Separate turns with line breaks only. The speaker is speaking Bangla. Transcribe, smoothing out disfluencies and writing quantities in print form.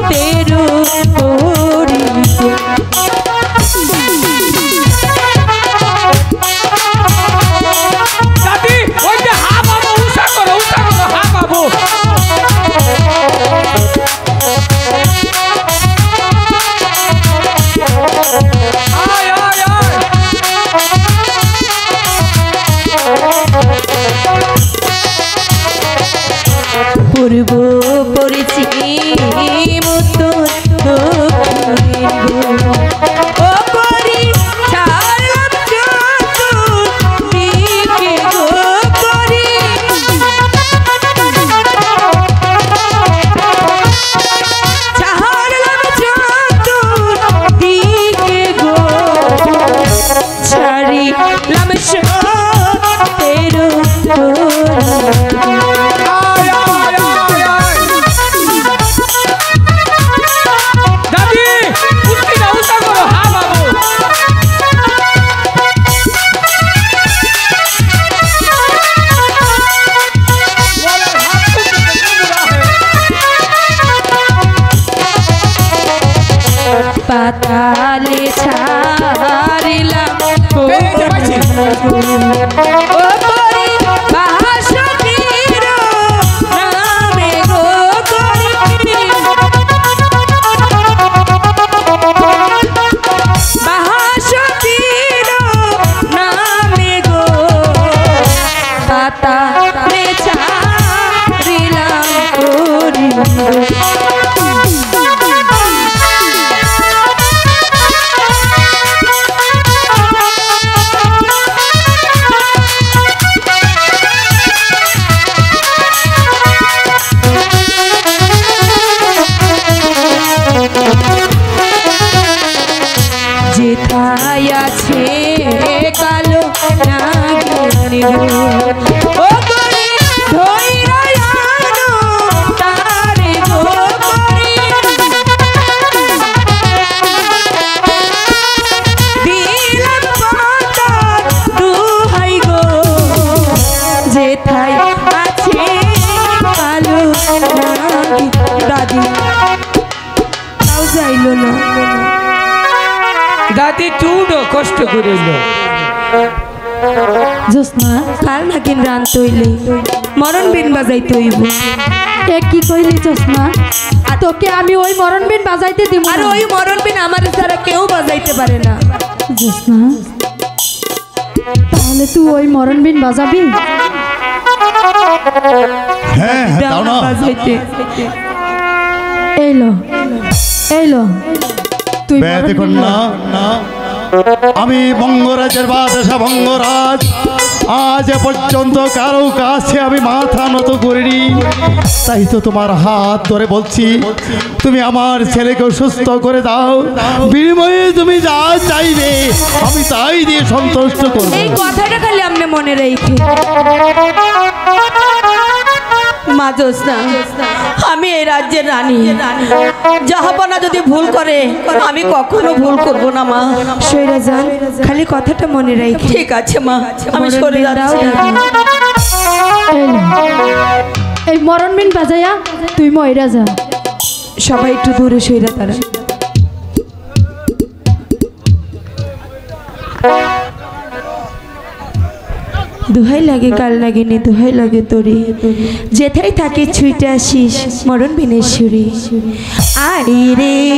তেরো
দাদি ওই যে হা বাবু উষা করো হা বাবু আয় আয় আয়
পূর্ব পরিচিত মতো ও করি ছাড়লাম চতুর্দিকে গো করি ছাড়লাম চতুর্দিকে গো ছাড়িলাম তেরো পাতালে ছাড়িলাম ও করি বাসুকীর নামে গো করি বাসুকীর নামে গো পাতালে ছাড়িলাম করি যেথায় আছে কালো নাগিনী ও করে ধৈর্যানো তারে গো করে দিলাম পাতা দুহাই গো যেথায় আছে কালো নাগিনী দাদি তাও যাইল না
দাদি তুইও কষ্ট করিল
জোসনা কাল নাকিন রান তৈলে মরণ বিন বাজাইতে হইব এ কি কইলি জোসনা তোকে আমি ওই মরণ বিন বাজাইতে দিব আর ওই মরণ বিন আমার ছাড়া কেউ বাজাইতে পারে না জোসনা তাহলে তুই ওই মরণ বিন বাজাবি
হ্যাঁ দাও না
বাজাইতে এলো এলো তুই
দেখুন না আমি বঙ্গরাজের বাদশা ভঙ্গরাজ আজ পর্যন্ত কারো কাছে আমি মাথা নত করিনি তাই তো তোমার হাত ধরে বলছি তুমি আমার ছেলেকে সুস্থ করে দাও বিনিময়ে তুমি যা চাইবে আমি তাই দিয়ে সন্তুষ্ট করব
এই কথাটা খালি আপনি মনে রেখে মা জোসনা আমি এই রাজ্যের রানী জাহাপনা যদি ভুল করে আমি কখনো ভুল করব না মা সৈরাজান খালি কথাটা মনে রাখি ঠিক আছে মা আমি সরে যাচ্ছি এই মরণ বিন বাজায়া তুই মইরা যা সবাই একটু দূরে সইরা তারা দুহাই লাগে কাল নাগিনী দুহাই লাগে তোরে যেথায় থাকে ছুঁইতে আসিস মরণ বিনেশ্বরী আরে রে।